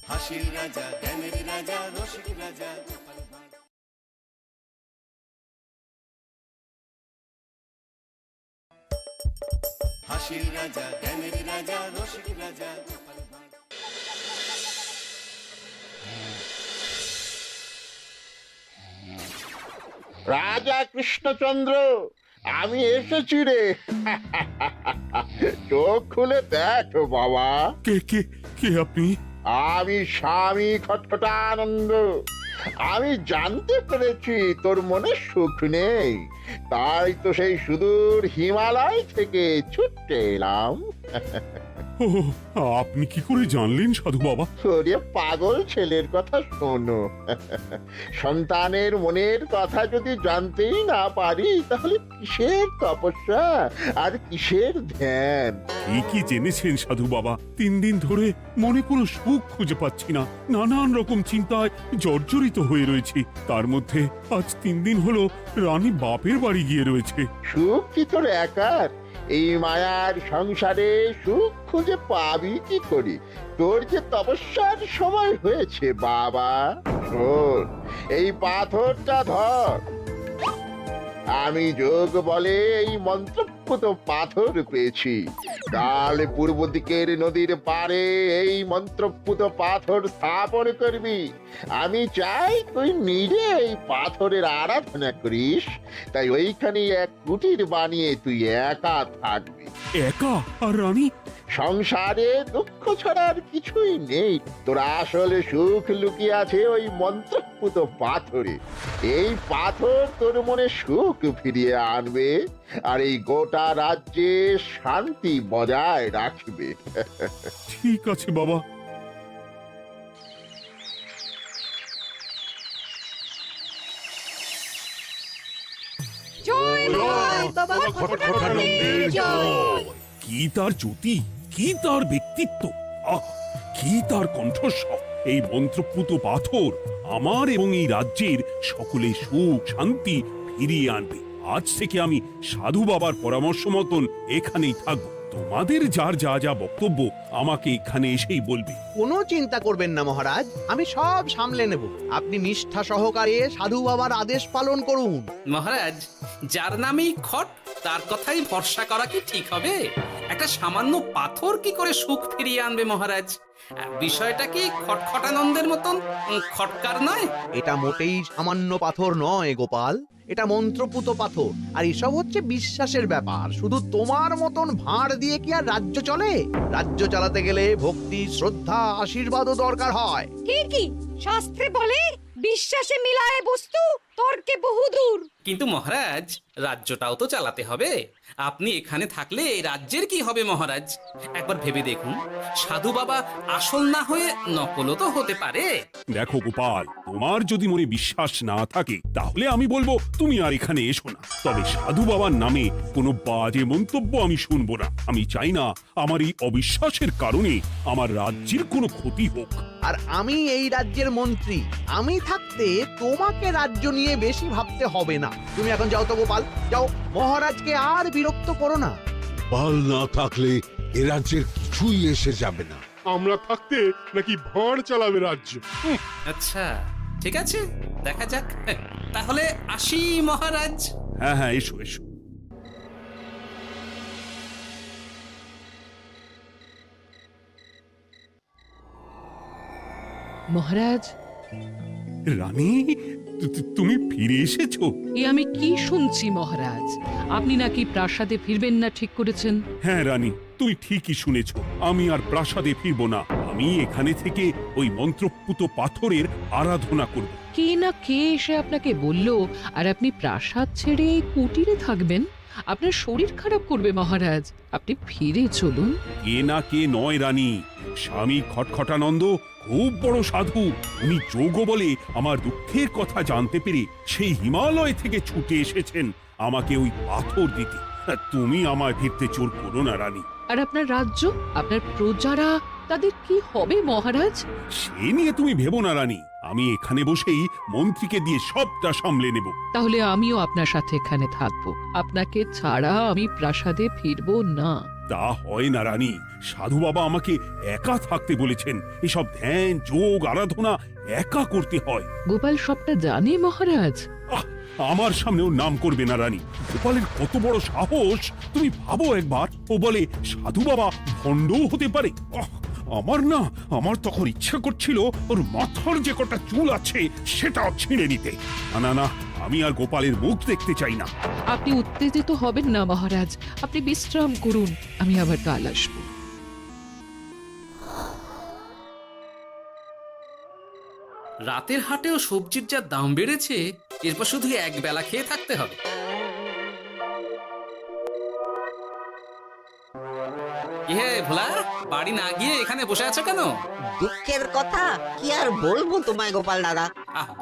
হাসির রাজা, জ্ঞানের রাজা, রসিক রাজা। হাসির রাজা, জ্ঞানের রাজা, রসিক রাজা। রাজা কৃষ্ণচন্দ্র, আমি এসেছি রে। চোখ খুলে দেখো বাবা। কে কে কে আপনি? আমি স্বামী খটখটানন্দ। আমি জানতে পেরেছি তোর মনে সুখ নেই, তাই তো সেই সুদূর হিমালয় থেকে ছুটে এলাম। ও, আপনি কি করে জানলেন সাধু বাবা? ওরে পাগল ছেলের কথা শোনো। সন্তানের মনের কথা যদি জানতেই না পারি, তাহলে কিসের তপস্যা আর কিসের ধ্যান? কি জেনেছেন সাধু বাবা? 3 দিন ধরে মনে কোনো সুখ খুঁজে পাচ্ছি না, নানান রকম চিন্তায় জর্জরিত হয়ে রয়েছি। তার মধ্যে আজ 3 দিন হলো রানী বাপের বাড়ি গিয়ে রয়েছে। সুখ কি তোর একার? এই মায়ার সংসারে সুখ খুঁজে পাবি কি করে? তোর যে তপস্যার সময় হয়েছে বাবা। শোন, এই পাথরটা ধর। আমি যোগ বলে এই মন্ত্রপুত পাথর পেয়েছি। কাল পূর্ব দিকের নদীর পারে এই মন্ত্রপুত পাথর স্থাপন করবি। আমি চাই তুই নিজে এই পাথরের আরাধনা করিস। তাই ওইখানে এক কুটির বানিয়ে তুই একা থাকবি। একা? আর রানী? সংসারে দুঃখ ছাড়ার কিছুই নেই। তোর আসলে সুখ লুকিয়ে আছে ওই মন্ত্রপুত পাথরে। এই পাথর তোর মনে সুখ ফিরিয়ে আনবে আর এই গোটা রাজ্যে শান্তি বজায় রাখবে। ঠিক আছে বাবা। জয় বাবা খটখটানন্দের জয়। কি তার জ্যোতি, কি তার ব্যক্তিত্ব, আহ কি তার কণ্ঠস্বর! এই মন্ত্রপুত পাথর আমার এবং এই রাজ্যের সকলে সুখ শান্তি ফিরিয়ে আনবে। আজ থেকে আমি সাধু বাবার পরামর্শ মতন এখানেই থাকবো। তোমাদের যার যা যা বক্তব্য আমাকে এখানে এসেই বলবে। কোনো চিন্তা করবেন না মহারাজ, আমি সব সামলে নেব। আপনি নিষ্ঠা সহকারে সাধু বাবার আদেশ পালন করুন। মহারাজ, যার নামেই খট তার কথাই ভরসা করা কি ঠিক হবে? একটা সামান্য পাথর কি করে সুখ ফিরিয়ে আনবে মহারাজ? বিষয়টা কি খটখটানন্দের মতন খটকার নয়? এটা মোটেই সামান্য পাথর নয় গোপাল, এটা মন্ত্রপুত পাথর। আর এসব হচ্ছে বিশ্বাসের ব্যাপার। শুধু তোমার মতন ভাঁড় দিয়ে কি আর রাজ্য চলে? রাজ্য চালাতে গেলে ভক্তি, শ্রদ্ধা, আশীর্বাদও দরকার হয়। কি শাস্ত্রে বলে বিশ্বাসে মিলায় বস্তু তর্কে বহুদূর। কিন্তু মহারাজ, রাজ্যটাও তো চালাতে হবে। আপনি এখানে থাকলে এই রাজ্যের কি হবে মহারাজ? একবার ভেবে দেখুন, সাধু বাবা আসল না হয়ে নকলও তো হতে পারে। দেখো গোপাল, তোমার যদি মনে বিশ্বাস না থাকে তাহলে আমি বলবো তুমি আর এখানে এসো না। তবে সাধু বাবার নামে কোনো বাজে মন্তব্য আমি শুনবো না। আমি চাই না আমার এই অবিশ্বাসের কারণে আমার রাজ্যের কোনো ক্ষতি হোক। আর আমি এই রাজ্যের মন্ত্রী, আমি থাকতে তোমাকে রাজ্য নিয়ে বেশি ভাবতে হবে না। তুমি এখন যাও তো গোপাল, যাও। মহারাজকে আর বিরক্ত করো না। পাল না থাকলে এ রাজ্যের কিছুই এসে যাবে না। আমরা থাকতে নাকি ভাঁড় চালাবে রাজ্য? আচ্ছা, ঠিক আছে, দেখা যাক। তাহলে আসি মহারাজ। হ্যাঁ হ্যাঁ, এসো এসো। মহারাজ, রানী, তুমি ফিরে এসেছো? এ আমি কি শুনছি মহারাজ? আপনি নাকি প্রাসাদে ফিরবেন না ঠিক করেছেন? হ্যাঁ রানী, তুমি ঠিকই শুনেছ। আমি আর প্রাসাদে ফিরব না। আমি এখানে থেকে ওই মন্ত্রপুত পাথরের আরাধনা করব। কে না কে এসে আপনাকে বলল আর আপনি প্রাসাদ ছেড়ে এই কুটিরে থাকবেন? আপনার শরীর খারাপ করবে মহারাজ, আপনি ফিরে চলুন। কে না কে নয় রানী, স্বামী খটখটানন্দ খুব বড় সাধু। উনি যোগ বলে আমার দুঃখের কথা জানতে পেরে সেই হিমালয় থেকে ছুটে এসেছেন আমাকে ওই পাথর দিতে। তুমি আমায় ফিরতে জোর করো না রানী। আর আপনার রাজ্য, আপনার প্রজারা, তাদের কি হবে মহারাজ? সে নিয়ে তুমি ভেবো না রানী, আমি এখানে বসেই মন্ত্রীকে দিয়ে সবটা সামলে নেব। তাহলে আমিও আপনার সাথে এখানে থাকবো। আপনাকে ছাড়া আমি প্রাসাদে ফিরবো না। তা হয় না রানী, সাধু বাবা আমাকে একা থাকতে বলেছেন। এসব ধ্যান যোগ আরাধনা একা করতে হয়। গোপাল সবটা জানে মহারাজ। আহ, আমার সামনেও নাম করবে না রানী। গোপালের কত বড় সাহস তুমি ভাবো একবার। ও বলে সাধু বাবা ভণ্ডও হতে পারে। আমার তখন ইচ্ছা করছিল ওর মাথার যে কটা চুল আছে সেটাও ছিঁড়ে নিতে। না না, আমি আর গোপালের মুখ দেখতে চাই না। আপনি উত্তেজিত হবেন না মহারাজ, আপনি বিশ্রাম করুন, আমি আবার কাল আসবো। রাতের হাটেও সবজির যা দাম বেড়েছে, এরপর শুধু এক বেলা খেয়ে থাকতে হবে। কি হে ভোলা, বাড়ি না গিয়ে এখানে বসে আছো কেন? দুঃখের কথা কি আর বলবো তোমায় গোপাল দাদা।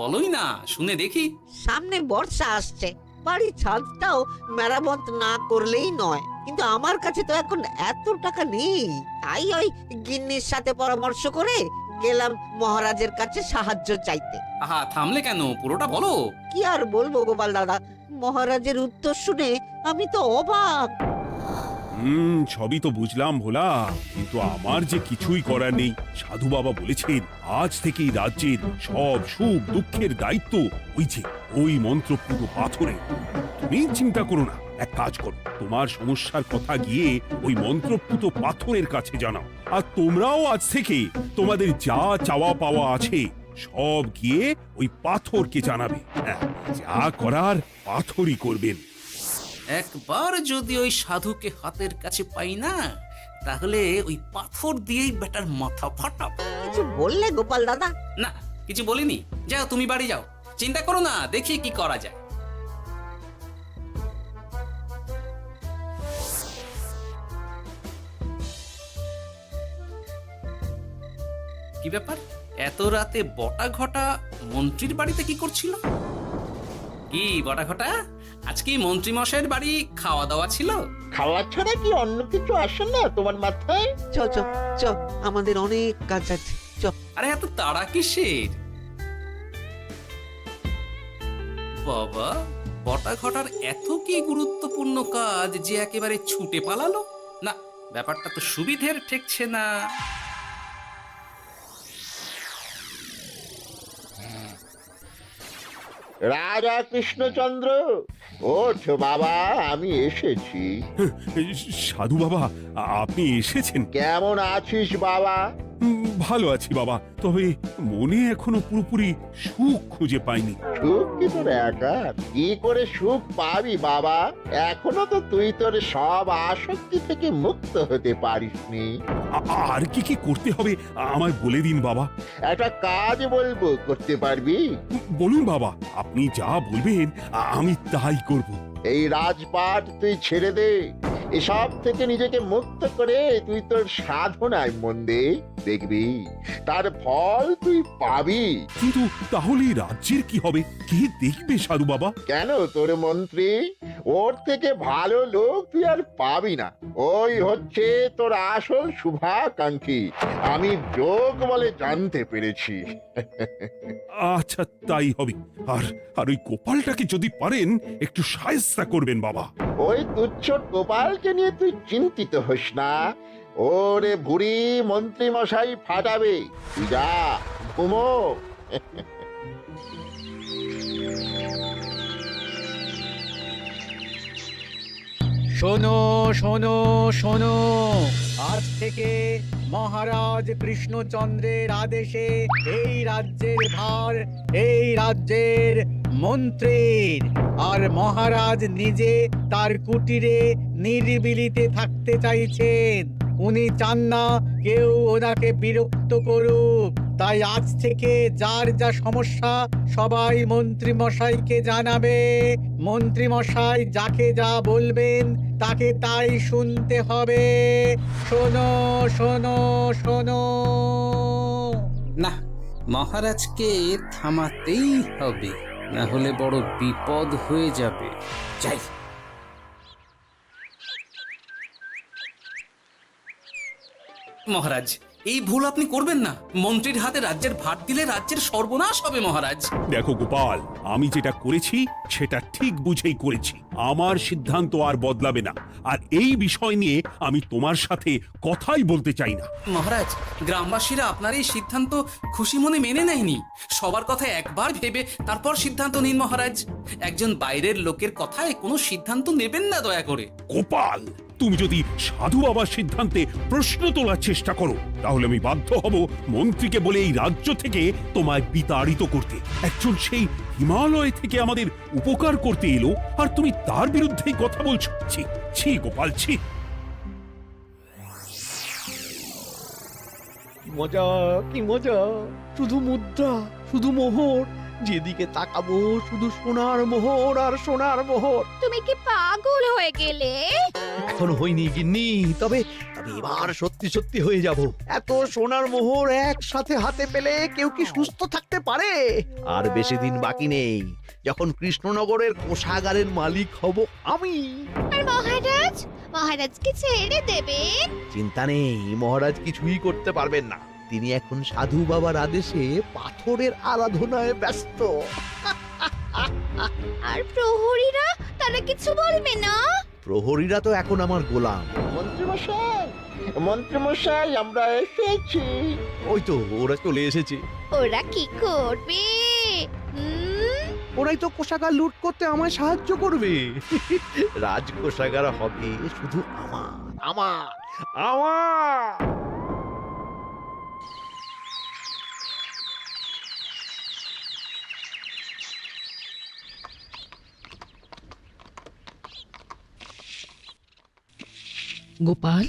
বলোই না, শুনে দেখি। সামনে বর্ষা আসছে, বাড়ির ছাদটাও মেরামত না করলেই নয়। কিন্তু আমার কাছে তো এখন এত টাকা নেই, তাই ওই গিন্নির সাথে পরামর্শ করে গেলাম মহারাজের কাছে সাহায্য চাইতে। থামলে কেন, পুরোটা বলো। কি আর বলবো গোপাল দাদা, মহারাজের উত্তর শুনে আমি তো অবাক। সবই তো বুঝলাম ভোলা, কিন্তু আমার যে কিছুই করার নেই। সাধু বাবা বলেছেন আজ থেকেই রাজ্যের সব সুখ দুঃখের দায়িত্ব ওই মন্ত্রপুত পাথরে। তুমি চিন্তা করো না, এক কাজ করো, তোমার সমস্যার কথা গিয়ে ওই মন্ত্রপুত পাথরের কাছে জানাও। আর তোমরাও আজ থেকে তোমাদের যা চাওয়া পাওয়া আছে সব গিয়ে ওই পাথরকে জানাবে। যা করার পাথরই করবেন। একবার যদি ওই সাধুকে হাতের কাছে পাই না, তাহলে ওই পাথর দিয়েই বেটার মাথা ফাটাবো। কিছু বললে গোপাল দাদা? না, কিছু বলিনি। যাও, তুমি বাড়ি যাও, চিন্তা করো না, দেখি কি করা যায়। কি ব্যাপার, এত রাতে বটা ঘটা মন্ত্রীর বাড়িতে কি করছিল? কি বটা ঘটা, আজকে মন্ত্রী মশাইয়ের বাড়ি খাওয়া দাওয়া ছিল? খাওয়া ছাড়া কি অন্য কিছু আসে না তোমার মাথায়? চ চ চ, আমাদের অনেক কাজ আছে, চ। আরে এত তাড়া কিসের? বাবা, বটা ঘটার এত কি গুরুত্বপূর্ণ কাজ যে একেবারে ছুটে পালালো? না, ব্যাপারটা তো সুবিধের ঠেকছে না। রাজা কৃষ্ণচন্দ্র, ওঠ বাবা, আমি এসেছি। সাধু বাবা, আপনি এসেছেন? কেমন আছিস বাবা? ভালো আছি বাবা, তবে মনে এখনো পুরোপুরি সুখ খুঁজে পাইনি। সুখ কি তোর একা? কি করে সুখ পাবি বাবা? এখনো তো তুই তোর সব আসক্তি থেকে মুক্ত হতে পারিসনি। আর কি কি করতে হবে আমায় বলে দিন বাবা। একটা কাজ বলবো, করতে পারবি? বলুন বাবা, আপনি যা বলবেন আমি তাই করব। এই রাজপাট তুই ছেড়ে দে, এসব থেকে নিজেকে মুক্ত করে তুই তোর সাধনায় মন দে, দেখবি তার ফল তুই পাবি। কিন্তু তাহলে রাজ্যের কি হবে? কে দেখবে সাধু বাবা? কেন, তোর মন্ত্রী? ওর থেকে ভালো লোক তুই আর পাবি না। ওই হচ্ছে তোর আসল শুভাকাঙ্ক্ষী, আমি যোগ বলে জানতে পেরেছি। আচ্ছা, তাই হবে। আর আর ওই গোপালটাকে যদি পারেন একটু সাহায্য করবেন বাবা। ওই তুচ্ছ গোপালকে নিয়ে তুই চিন্তিত হোস না, ওরে বুড়ি মন্ত্রী মশাই ফাটাবে। তুই যা, ঘুমো। শোনো শোনো শোনো, আজ থেকে মহারাজ কৃষ্ণচন্দ্রের আদেশে এই রাজ্যের ভার এই রাজ্যের মন্ত্রীর। আর মহারাজ নিজে তার কুটিরে নিরিবিলিতে থাকতে চাইছেন। উনি চান না কেউ ওনাকে বিরক্ত করুক। তাই আজ থেকে যার যা সমস্যা সবাই মন্ত্রী মশাইকে জানাবে। মন্ত্রী মশাই যাকে যা বলবেন তাকে তাই শুনতে হবে। শোনো শোনো শোনো। না, মহারাজকে থামাতেই হবে, না হলে বড় বিপদ হয়ে যাবে। যাই। মহারাজ, এই ভুল আপনি করবেন না। মন্ত্রীর হাতে রাজ্যের ভার দিলে রাজ্যের সর্বনাশ হবে মহারাজ। দেখো গোপাল, আমি যেটা করেছি সেটা ঠিক বুঝেই করেছি। আমার সিদ্ধান্ত আর বদলাবে না, আর এই বিষয় নিয়ে আমি তোমার সাথে কথাই বলতে চাই না। মহারাজ, গ্রামবাসীরা আপনার এই সিদ্ধান্ত খুশি মনে মেনে নেয়নি। সবার কথা একবার ভেবে তারপর সিদ্ধান্ত নিন মহারাজ। একজন বাইরের লোকের কথায় কোনো সিদ্ধান্ত নেবেন না দয়া করে। গোপাল, তুমি যদি সাধু বাবার সিদ্ধান্তে প্রশ্ন তোলার চেষ্টা করো তাহলে আমি বাধ্য হব মন্ত্রীকে বলে এই রাজ্য থেকে তোমায় বিতাড়িত করতে। একজন সেই হিমালয় থেকে আমাদের উপকার করতে এলো, আর তুমি তার বিরুদ্ধেই কথা বলছো। ছি ছি গোপাল, ছি। মজা, কি মজা! শুধু মুদ্রা, শুধু মোহর, যেদিকে তাকাবো শুধু সোনার মোহর আর সোনার মোহর। তুমি কি পাগল হয়ে গেলে? এখন হইনি গিন্নি, তবে এবার সত্যি সত্যি হয়ে যাব। এত সোনার মোহর একসাথে হাতে পেলে কেউ কি সুস্থ থাকতে পারে? আর বেশি দিন বাকি নেই যখন কৃষ্ণনগরের কোষাগারের মালিক হব আমি। আর মহারাজ, মহারাজকে ছেড়ে দেবেন? চিন্তা নেই, মহারাজ কিছুই করতে পারবেন না। তিনি এখন সাধু বাবার আদেশে পাথরের আরাধনায় ব্যস্ত। আর প্রহরীরা, তারা কিছু বলবে না? প্রহরীরা তো এখন আমার গোলাম। মন্ত্রীমশাই, মন্ত্রীমশাই, আমরা এসেছি। ওই তো ওরা চলে এসেছে। ওরা কি করবে? ওরাই তো কোষাগার লুট করতে আমায় সাহায্য করবে। রাজ কোষাগার হবে শুধু আমার, আমার, আমার। গোপাল,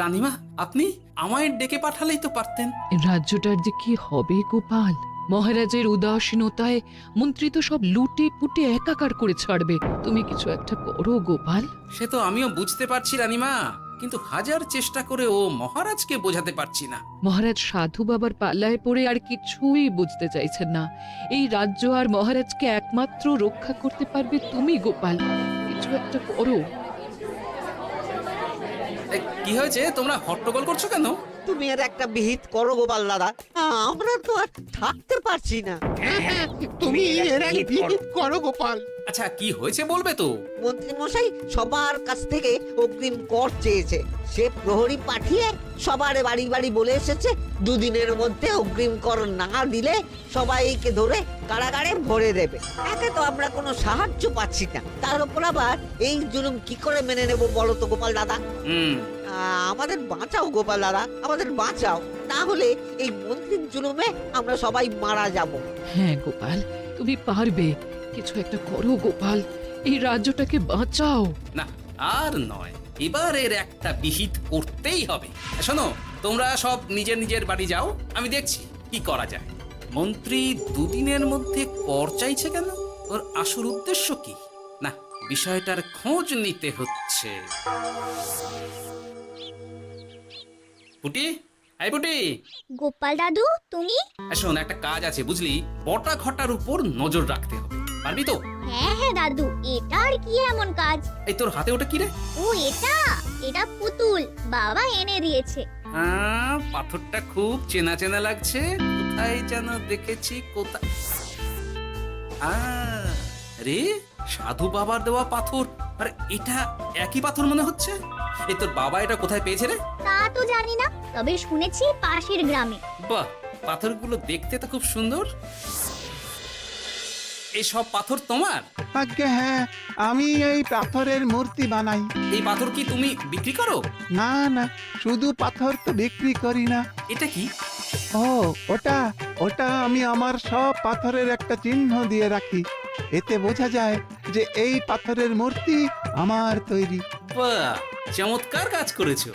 রানীমা, আপনি আমায় ডেকে পাঠালেই তো পারতেন। রাজ্যটার যে কি হবে গোপাল? মহারাজের উদাসীনতায় মন্ত্রী তো সব লুটে পুটে একাকার করে ছাড়বে। তুমি কিছু একটা করো গোপাল। সে তো আমিও বুঝতে পারছি রানীমা, কিন্তু হাজার চেষ্টা করে ও মহারাজকে বোঝাতে পারছি না। মহারাজ সাধু বাবার পাল্লায় পড়ে আর কিছুই বুঝতে চাইছেন না। এই রাজ্য আর মহারাজকে একমাত্র রক্ষা করতে পারবে তুমি গোপাল। কিছু একটা করো। কি হয়েছে? তোমরা হট্টগোল করছো কেন? তুমি আর একটা বিহিত করো গোপাল দাদা, আমরা তো আর থাকতে পারছি না। তুমি এর এক বিহিত করো গোপাল। আচ্ছা, কি হয়েছে বলবে তো? মন্ত্রী মশাই সবার কাছ থেকে অগ্রিম কর চেয়েছে। সে প্রহরী পাঠিয়ে সবার বাড়ি বাড়ি বলে এসেছে দুদিনের মধ্যে অগ্রিম কর না দিলে সবাইকে ধরে কারাগারে ভরে দেবে। একে তো আমরা কোনো সাহায্য পাচ্ছি না, তার উপর আবার এই জুলুম কি করে মেনে নেব বলো তো গোপাল দাদা? আমাদের বাঁচাও গোপাল দাদা, আমাদের বাঁচাও, না হলে এই মন্ত্রীর জুলুমে আমরা সবাই মারা যাব। হ্যাঁ গোপাল, তুমি পারবে। কিছু একটা করো গোপাল, এই রাজ্যটাকে বাঁচাও। না, আর নয়, এবার এর একটা বিহিত করতেই হবে। শোনো, তোমরা সব নিজের নিজের বাড়ি যাও, আমি দেখছি কি করা যায়। মন্ত্রী দুদিনের মধ্যে কর চাইছে কেন? ওর আসল উদ্দেশ্য কি? না, বিষয়টার খোঁজ নিতে হচ্ছে। পুটি, এই পুটি। গোপাল দাদু, তুমি? শোন, একটা কাজ আছে বুঝলি, বটা ঘটার উপর নজর রাখতে হবে। পারবি তো? হ্যাঁ হ্যাঁ দাদু, এটা আর কি এমন কাজ? এই তোর হাতে ওটা কি রে? ও এটা পুতুল, বাবা এনে দিয়েছে। পাথরটা খুব চেনা চেনা লাগছে, কোথায় যেন দেখেছি। কোথায়? রে, সাধু বাবার দেওয়া পাথর। আর এটা একই পাথর মনে হচ্ছে। এই তোর বাবা এটা কোথায় পেয়েছে রে? তা তো জানি না, তবে শুনেছি পাশের গ্রামে। বাহ, পাথরগুলো দেখতে তো খুব সুন্দর। এই সব পাথর তোমার? আজ্ঞে হ্যাঁ, আমি এই পাথরের মূর্তি বানাই। এই পাথর কি তুমি বিক্রি করো? না না, শুধু পাথর তো বিক্রি করি না। এটা কি? ও, ওটা আমি আমার সব পাথরের একটা চিহ্ন দিয়ে রাখি। এতে বোঝা যায় যে এই পাথরের মূর্তি আমার তৈরি। বাহ, চমৎকার কাজ করেছো।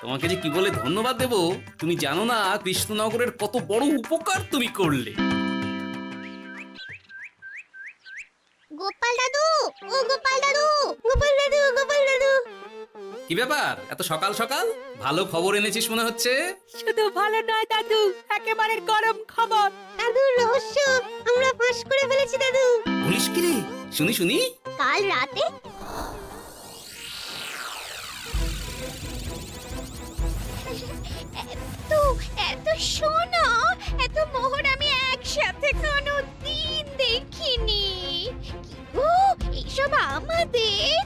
তোমাকে যে কি বলে ধন্যবাদ দেব তুমি জানো না। কৃষ্ণনগরের কত বড় উপকার তুমি করলে। গোপাল দাদু, ও গোপাল দাদু, গোপাল দাদু, গোপাল দাদু। কি ব্যাপার, এত সকাল সকাল? ভালো খবর এনেছিস মনে হচ্ছে। শুধু ভালো নয় দাদু, একেবারে গরম খবর। দাদু, রহস্য আমরা ফাঁস করে ফেলেছি দাদু। বলিস কি রে? শুনি শুনি। কাল রাতে এত এত সোনা এত মোহর আমি একসাথে কোনোদিন দেখিনি ও এইসব আমাদের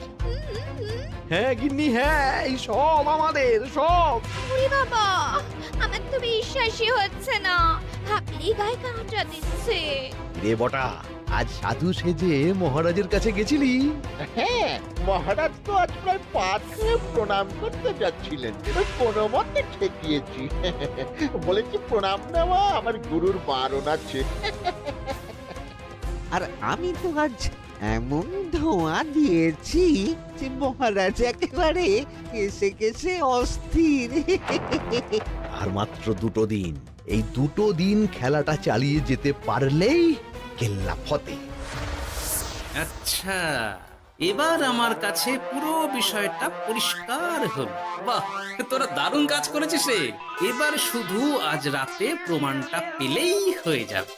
হ্যাঁ গিন্নি, হ্যাঁ, এই সব আমাদের, সব। ওরে বাবা আমার তো বিশ্বাসই হচ্ছে না ভাবলেই গায়ে কাঁটা দিচ্ছে রে বটা, আজ সাধু সেজে মহারাজের কাছে গেছিলি? হ্যাঁ, মহারাজ তো আজ প্রায় পা ছুঁয়ে প্রণাম করতে যাচ্ছিলেন, কোনো মতে ঠেকিয়েছি। বলেছি প্রণাম নেওয়া আমার গুরুর বারণ আছে। আর আমি তো আজ এমন ধোঁয়া দিয়েছি যে মহারাজ একেবারে কেসে কেসে অস্থির। আর মাত্র 2 দিন, এই 2 দিন খেলাটা চালিয়ে যেতে পারলেই কেল্লা ফতে। আচ্ছা, এবার আমার কাছে পুরো বিষয়টা পরিষ্কার হলো। বাহ, তোরা দারুণ কাজ করেছিস রে। এবার শুধু আজ রাতে প্রমাণটা পেলেই হয়ে যাবে।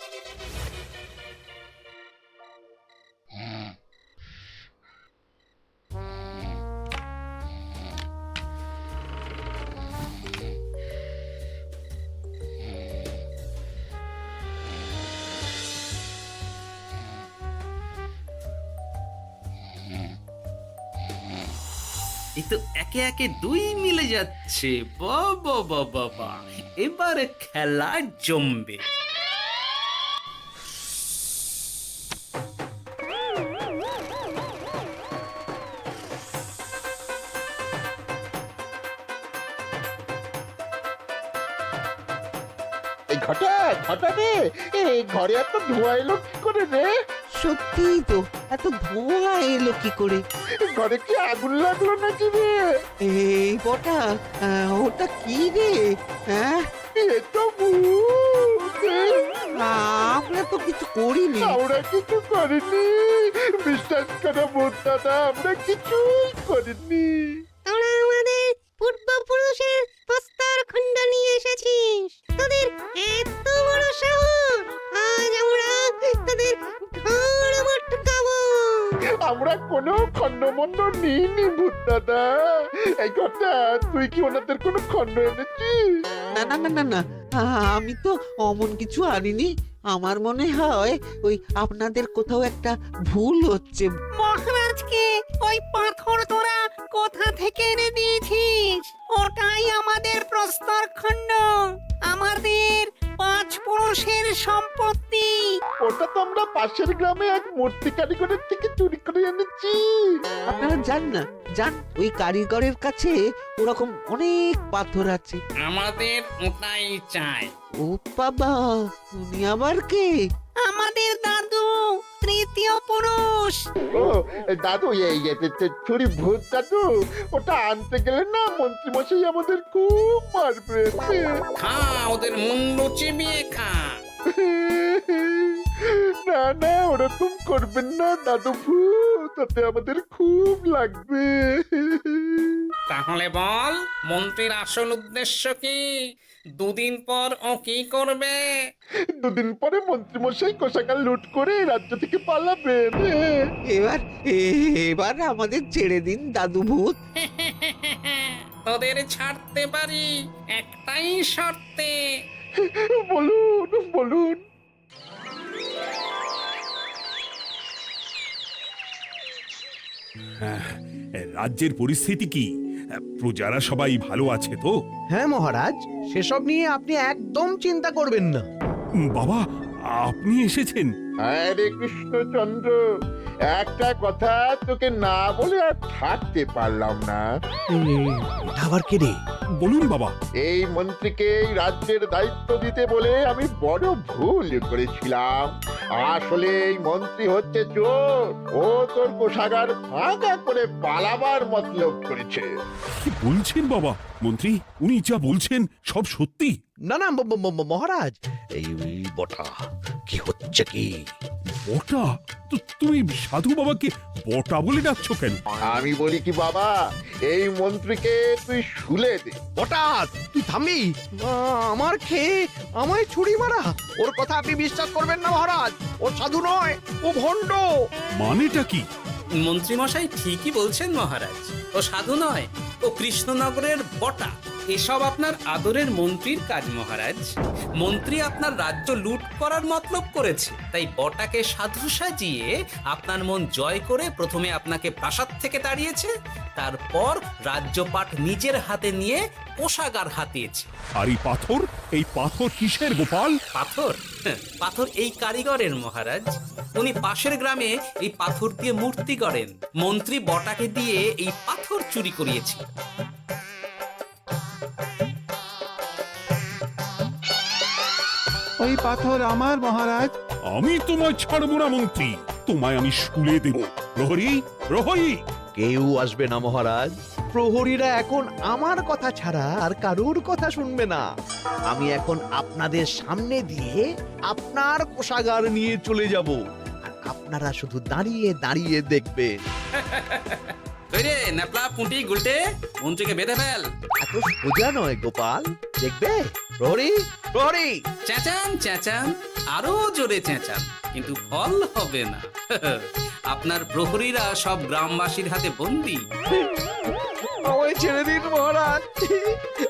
এই তো একে একে 2 মিলে যাচ্ছে। বাবা বাবা বাবা, এবার খেলা জমবে। এই ঘটা ঘটা রে, এই ঘরে এত ধোঁয়া এলো কি করে রে? সত্যিই তো, এত ধোঁয়া এলো কি করে? ঘরে কি আগুন লাগলো নাকি রে? এই বটা, ওটা কি রে? হ্যাঁ, এ তো ভূত। আমরা তো কিছু করিনি। আমরা কিছু করিনি, বিশ্বাস করো ভূত দাদা, আমরা কিছুই করিনি। তোরা আমাদের পূর্বপুরুষের প্রস্তর খণ্ড নিয়ে এসেছিস তোদের এত বড় সাহস আজ আমরা তোদের ঘর মটকাবো আমরা কোনো খণ্ডমণ্ড নিইনি ভূত দাদা। এই কথা, তুই কি ওনাদের কোনো খণ্ড এনেছিস? না না না না না, আমি তো অমন কিছু আনিনি। আমার মনে হয় ওই আপনাদের কোথাও একটা ভুল হচ্ছে। মহারাজকে ওই পাথর তোরা কোথা থেকে এনে দিয়েছিস? ওটাই আমাদের প্রস্তর খণ্ড, আমাদের 5 পুরুষের সম্পত্তি। ওটা তো আমরা পাশের গ্রামে এক মূর্তি কারিগরের থেকে চুরি করে এনেছি। আপনারা যান না, যান, ওই কারিগরের কাছে ওরকম অনেক পাথর আছে। আমাদের ওটাই চাই। ও বাবা, উনি আবার কে? আমাদের দাদু তৃতীয় পুরুষ। ও দাদু, এই ছুরি ভূত দাদু, ওটা আনতে গেলে না মন্ত্রী মশাই আমাদের খুব মারবে। খা, ওদের মুন্ডু চিবিয়ে খা। না না, ওরকম করবেন না দাদু ভূত, তাতে আমাদের খুব লাগবে। তাহলে বল, মন্ত্রীর আসল উদ্দেশ্য কি? 2 দিন পর ও কি করবে? 2 দিন পরে মন্ত্রী মশাই কোষাগার লুট করে রাজ্য থেকে পালাবেন। এবার এবার আমাদের ছেড়ে দিন দাদু ভূত। তোদের ছাড়তে পারি একটাই শর্তে। বলুন বলুন। রাজ্যের পরিস্থিতি কি? প্রজারা সবাই ভালো আছে তো? হ্যাঁ মহারাজ, সেসব নিয়ে আপনি একদম চিন্তা করবেন না। বাবা, আপনি এসেছেন? হরে কৃষ্ণচন্দ্র, একটা কথা তোকে না বলে আর থাকতে পারলাম না। আবার কে রে? বলুন বাবা। এই মন্ত্রীকে এই রাজ্যের দায়িত্ব দিতে বলে আমি বড় ভুল করেছিলাম। আসলে এই মন্ত্রী হচ্ছে চোর, ও তোর কোষাগার ফাঁকা করে পালাবার মতলব করেছে। কি বলছেন বাবা? মন্ত্রী, উনি যা বলছেন সব সত্যি? না না মহারাজ, এই বটা কি হচ্ছে কি? বটা? তুমি সাধু বাবাকে বটা বলে ডাকছো কেন? আমি বলি কি বাবা, এই মন্ত্রীকে তুই শুলে দে। বটা, তুই থামবি? আমার খেয়ে আমায় ছুরি মারা, ওর কথা আপনি বিশ্বাস করবেন না মহারাজ। ও সাধু নয়, ও ভণ্ড। মানেটা কি? মন্ত্রী মশাই ঠিকই বলছেন মহারাজ। ও সাধু নয়, ও কৃষ্ণনগরের বটা। এসব আপনার আদরের মন্ত্রীর কাজ মহারাজ। মন্ত্রী আপনার রাজ্য লুট করার মতলব করেছে, তাই বটাকে সাধু সাজিয়ে আপনার মন জয় করে প্রথমে আপনাকে প্রাসাদ থেকে তাড়িয়েছে, তারপর রাজ্যপাট নিজের হাতে নিয়ে কোষাগার হাতিয়েছে। আর এই পাথর কিসের গোপাল? পাথর? পাথর এই কারিগরের মহারাজ। উনি পাশের গ্রামে এই পাথর দিয়ে মূর্তি গড়েন। মন্ত্রী বটাকে দিয়ে এই পাথর চুরি করিয়েছে। ওই পাথর আমার মহারাজ। আমি তোমায় ছাড়বো না মন্ত্রী, তোমায় আমি শুলে দেব। প্রহরী, প্রহরী! কেউ আসবে না মহারাজ। প্রহরীরা এখন আমার কথা ছাড়া আর কারুর কথা শুনবে না। আমি এখন আপনাদের সামনে দিয়ে আপনার কোষাগার নিয়ে চলে যাব, আর আপনারা শুধু দাঁড়িয়ে দাঁড়িয়ে দেখবেন। রে ন্যাপলা পুঁটি গুলটে, মন্ত্রীকে বেঁধে ফেল। এত সোজা নয় গোপাল, দেখবে? প্রহরী, প্রহরী! চেঁচান চেঁচান, আরো জোরে চেঁচান, কিন্তু ফল হবে না। আপনার প্রহরীরা সব গ্রামবাসীর হাতে বন্দী। আমায় ছেড়ে দিন মহারাজ,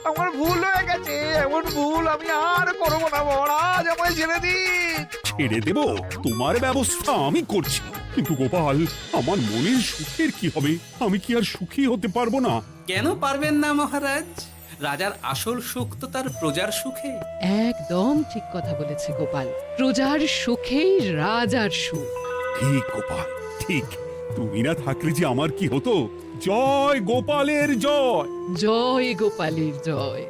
আমার ভুল হয়ে গেছে। এমন ভুল আমি আর করবো না মহারাজ, আমায় ছেড়ে দিন। ছেড়ে দেব? তোমার ব্যবস্থা আমি করছি। কিন্তু গোপাল, আমার মনের সুখের কি হবে? আমি কি আর সুখী হতে পারবো না? কেন পারবেন না মহারাজ? রাজার আসল সুখ তো তার প্রজার সুখে। একদম ঠিক কথা বলেছে গোপাল। প্রজার সুখেই রাজার সুখ। ঠিক গোপাল, ঠিক। তুমি না থাকলে যে আমার কি হতো? জয় গোপালের জয়! জয় গোপালের জয়।